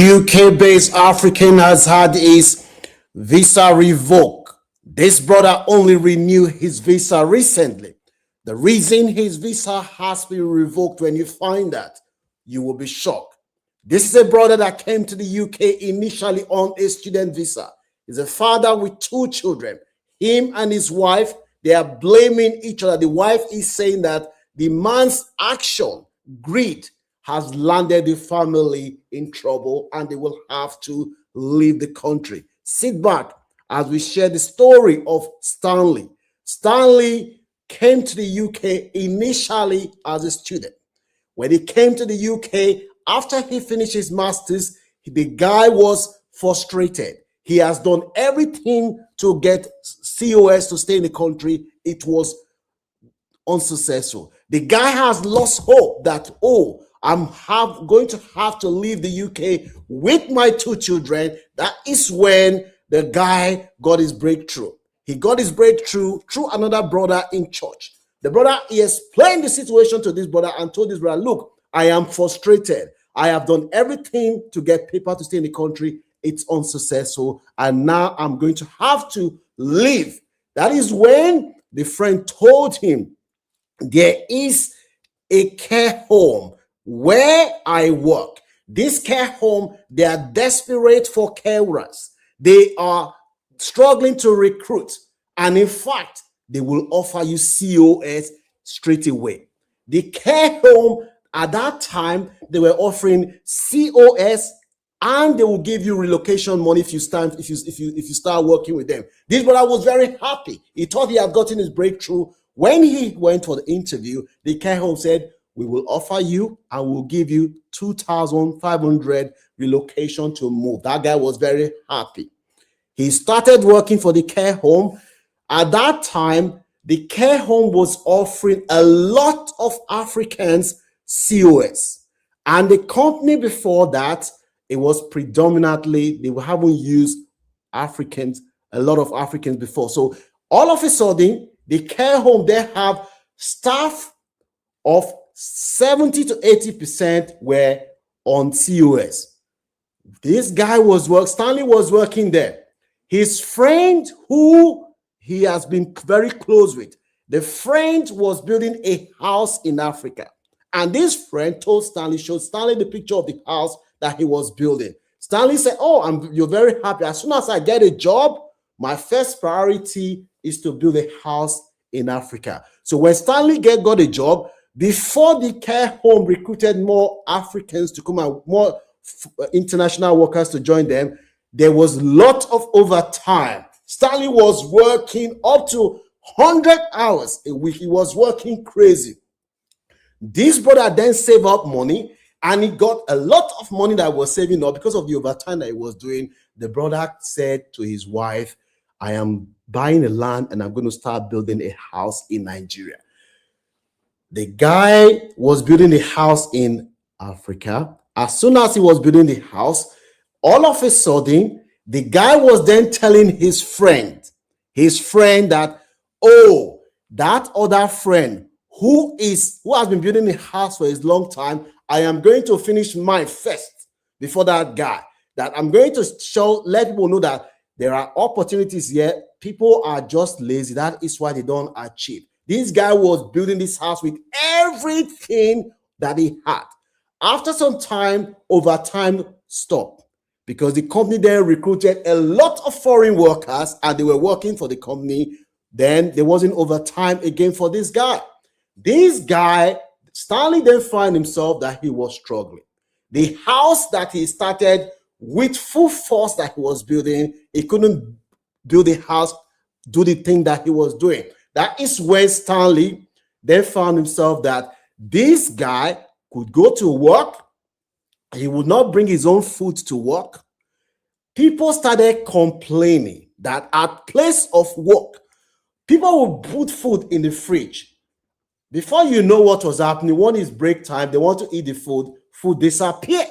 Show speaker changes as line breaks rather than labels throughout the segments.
UK-based African has had his visa revoked. This brother only renewed his visa recently. The reason his visa has been revoked, when you find that, you will be shocked. This is a brother that came to the UK initially on a student visa. He's a father with 2 children. Him and his wife, they are blaming each other. The wife is saying that the man's action, greed, has landed the family in trouble and they will have to leave the country. Sit back as we share the story of Stanley. Stanley came to the UK initially as a student. When he came to the UK, after he finished his master's, the guy was frustrated. He has done everything to get COS to stay in the country. It was unsuccessful. The guy has lost hope that, I'm going to have to leave the UK with my 2 children. That is when the guy got his breakthrough. He got his breakthrough through another brother in church. The brother, he explained the situation to this brother and told this brother, look, I am frustrated. I have done everything to get paper to stay in the country. It's unsuccessful. And now I'm going to have to leave. That is when the friend told him, there is a care home where I work. This care home, they are desperate for carers. They are struggling to recruit. And in fact, they will offer you COS straight away. The care home at that time, they were offering COS and they will give you relocation money if you start working with them. This brother was very happy. He thought he had gotten his breakthrough. When he went for the interview, the care home said, we will offer you and we'll give you 2,500 relocation to move. That guy was very happy. He started working for the care home. At that time, the care home was offering a lot of Africans COS. And the company before that, it was predominantly, they haven't used Africans, a lot of Africans before. So all of a sudden, the care home, they have staff of 70 to 80% were on COS. This guy Stanley was working there. His friend, who he has been very close with, the friend was building a house in Africa. And this friend showed Stanley the picture of the house that he was building. Stanley said, you're very happy. As soon as I get a job, my first priority is to build a house in Africa. So when Stanley got a job, before the care home recruited more Africans to come out, more international workers to join them, there was a lot of overtime. Stanley was working up to 100 hours a week. He was working crazy. This brother then saved up money and he got a lot of money that was saving up because of the overtime that he was doing. The brother said to his wife, I am buying a land and I'm going to start building a house in Nigeria. The guy was building a house in Africa. As soon as he was building the house, all of a sudden, the guy was then telling his friend that, that other friend who has been building a house for a long time, I am going to finish mine first before that guy. That I'm going to let people know that there are opportunities here. People are just lazy. That is why they don't achieve. This guy was building this house with everything that he had. After some time, overtime stopped because the company then recruited a lot of foreign workers and they were working for the company. Then there wasn't overtime again for this guy. This guy, Stanley, then found himself that he was struggling. The house that he started with full force that he was building, he couldn't build the house, do the thing that he was doing. That is when Stanley then found himself that this guy could go to work. He would not bring his own food to work. People started complaining that at place of work, people would put food in the fridge. Before you know what was happening, when it's break time, they want to eat the food disappear.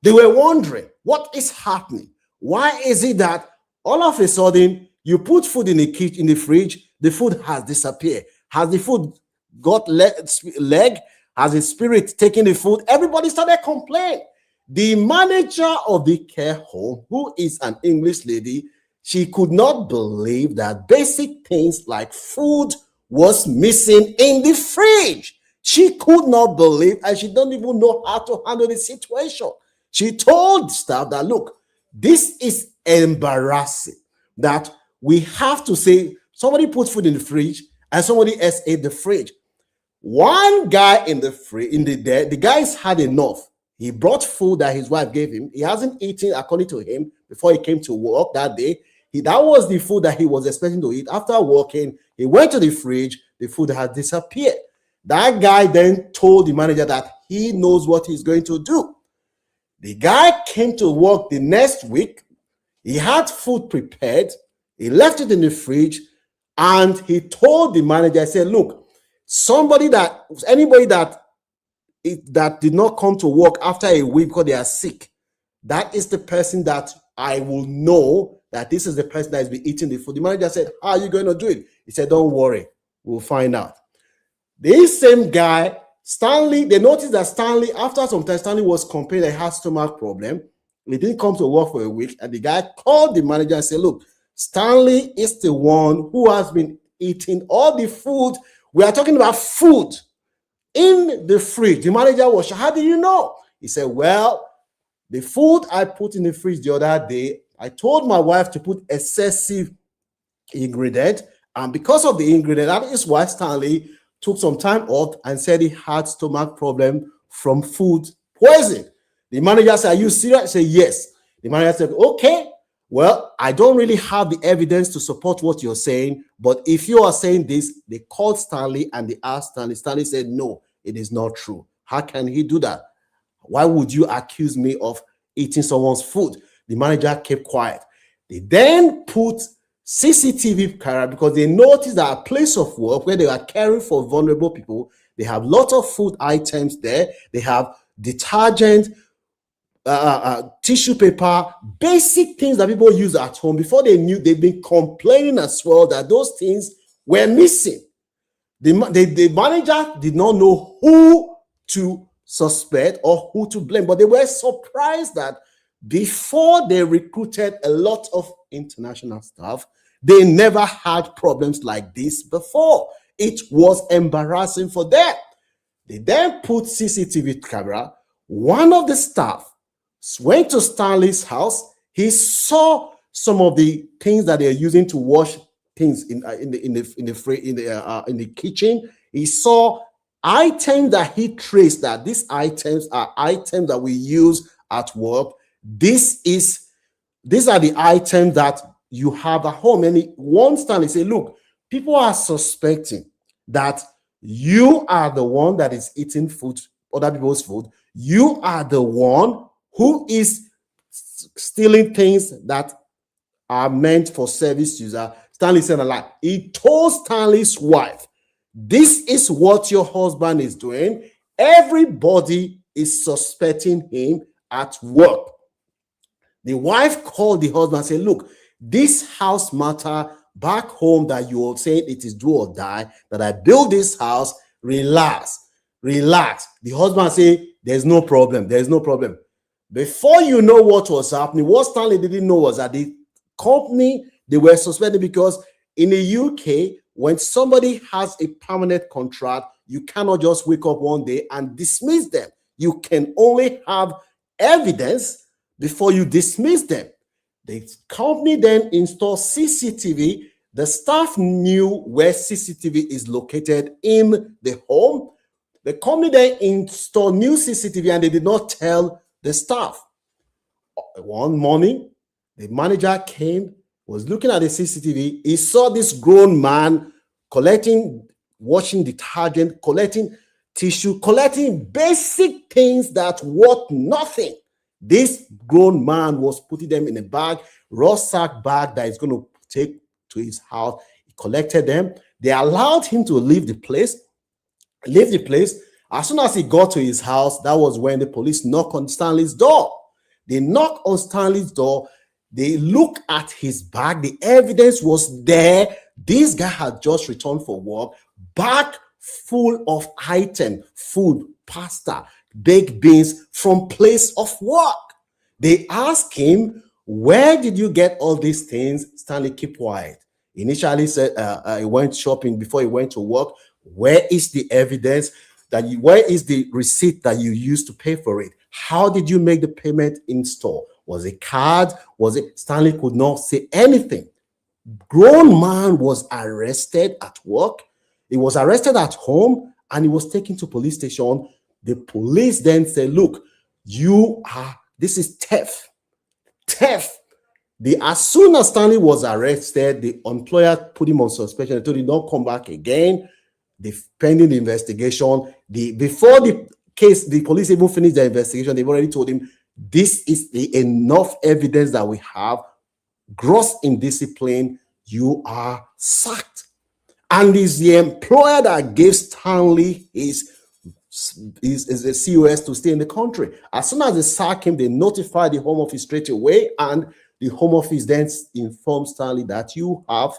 They were wondering, what is happening? Why is it that all of a sudden you put food in the fridge, the food has disappeared? Has the food got leg? Has the spirit taken the food? Everybody started complaining. The manager of the care home, who is an English lady, she could not believe that basic things like food was missing in the fridge. She could not believe, and she don't even know how to handle the situation. She told staff that, look, this is embarrassing, that we have to say somebody put food in the fridge and somebody else ate the fridge. One guy in the the guy's had enough. He brought food that his wife gave him. He hasn't eaten according to him before he came to work that day. That was the food that he was expecting to eat. After working, he went to the fridge. The food had disappeared. That guy then told the manager that he knows what he's going to do. The guy came to work the next week. He had food prepared. He left it in the fridge, and he told the manager, I said, look, anybody that did not come to work after a week because they are sick, that is the person that I will know that this is the person that has been eating the food. The manager said, how are you going to do it? He said, don't worry, we'll find out. This same guy, Stanley, they noticed that Stanley, after some time, Stanley was complaining that he had stomach problem. He didn't come to work for a week, and the guy called the manager and said, look, Stanley is the one who has been eating all the food. We are talking about food in the fridge. The manager was, how do you know? He said, well, the food I put in the fridge the other day, I told my wife to put excessive ingredient, and because of the ingredient, that is why Stanley took some time off and said he had stomach problem from food poison. The manager said, are you serious? I said, yes. The manager said, okay, well, I don't really have the evidence to support what you're saying, but if you are saying this, they called Stanley and they asked Stanley. Stanley said, no, it is not true. How can he do that? Why would you accuse me of eating someone's food? The manager kept quiet. They then put CCTV camera because they noticed that a place of work where they are caring for vulnerable people, they have lots of food items there. They have detergent, tissue paper, basic things that people use at home. Before they knew, they've been complaining as well that those things were missing. The manager did not know who to suspect or who to blame, but they were surprised that before they recruited a lot of international staff, they never had problems like this before. It was embarrassing for them. They then put CCTV camera. One of the staff went to Stanley's house. He saw some of the things that they're using to wash things in the kitchen. He saw items that he traced that these items are items that we use at work. These are the items that you have at home. And he wants Stanley say, look, people are suspecting that you are the one that is eating food, other people's food. You are the one who is stealing things that are meant for service user. Stanley said a lie. He told Stanley's wife, this is what your husband is doing. Everybody is suspecting him at work. The wife called the husband and said, look, this house matter back home that you are saying it is do or die, that I built this house, relax. The husband said, there's no problem. Before you know what was happening, what Stanley didn't know was that the company, they were suspended because in the UK, when somebody has a permanent contract, you cannot just wake up one day and dismiss them. You can only have evidence before you dismiss them. The company then installed CCTV. The staff knew where CCTV is located in the home. The company then installed new CCTV and they did not tell the staff. One morning, the manager came, was looking at the CCTV. He saw this grown man washing detergent, collecting tissue, collecting basic things that worth nothing. This grown man was putting them in a bag, rucksack bag that he's going to take to his house. He collected them. They allowed him to leave the place. As soon as he got to his house, that was when the police knocked on Stanley's door. They knocked on Stanley's door. They look at his bag. The evidence was there. This guy had just returned for work. Bag full of items, food, pasta, baked beans from place of work. They asked him, where did you get all these things? Stanley kept quiet. Initially said he went shopping before he went to work. Where is the evidence that you, where is the receipt that you used to pay for it? How did you make the payment in store? Was it card? Was it? Stanley could not say anything. Grown man was arrested at work. He was arrested at home and he was taken to police station. The police then said, look, this is theft. Theft. As soon as Stanley was arrested, the employer put him on suspension. They told him don't come back again. Pending the investigation, before the case, the police even finished the investigation. They've already told him this is the enough evidence that we have. Gross indiscipline, you are sacked. And it's the employer that gave Stanley his COS to stay in the country. As soon as they sack him, they notify the Home Office straight away, and the Home Office then informs Stanley that you have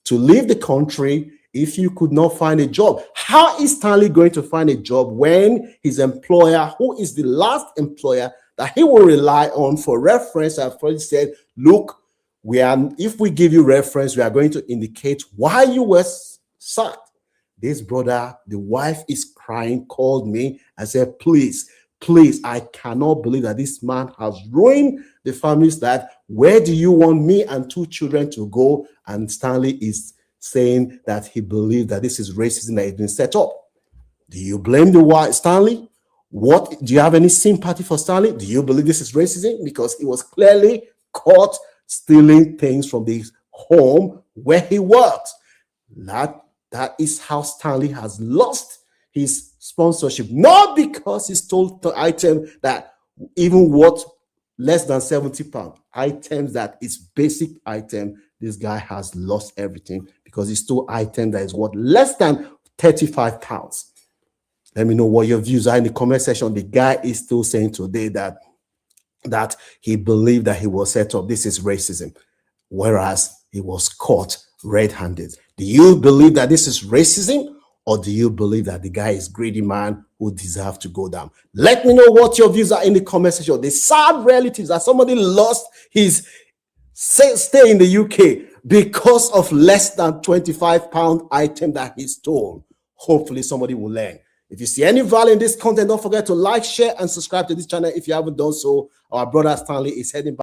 to leave the country if you could not find a job. How is Stanley going to find a job when his employer, who is the last employer that he will rely on for reference, I've already said, look, if we give you reference, we are going to indicate why you were sacked. This brother, the wife is crying, called me and said, please, I cannot believe that this man has ruined the family's life. Where do you want me and 2 children to go? And Stanley is saying that he believes that this is racism that has been set up. Do you blame the wife, Stanley? Do you have any sympathy for Stanley? Do you believe this is racism? Because he was clearly caught stealing things from the home where he works. That is how Stanley has lost his sponsorship. Not because he stole the item that even worth less than 70 pounds. Items that is basic item. This guy has lost everything because he stole item that is worth less than 35 pounds. Let me know what your views are in the comment section. The guy is still saying today that he believed that he was set up. This is racism, whereas he was caught red-handed. Do you believe that this is racism, or do you believe that the guy is a greedy man who deserves to go down? Let me know what your views are in the comment section. The sad reality is that somebody lost his stay in the UK because of less than 25 pound item that he stole. Hopefully somebody will learn. If you see any value in this content, don't forget to like, share, and subscribe to this channel if you haven't done so. Our brother Stanley is heading back.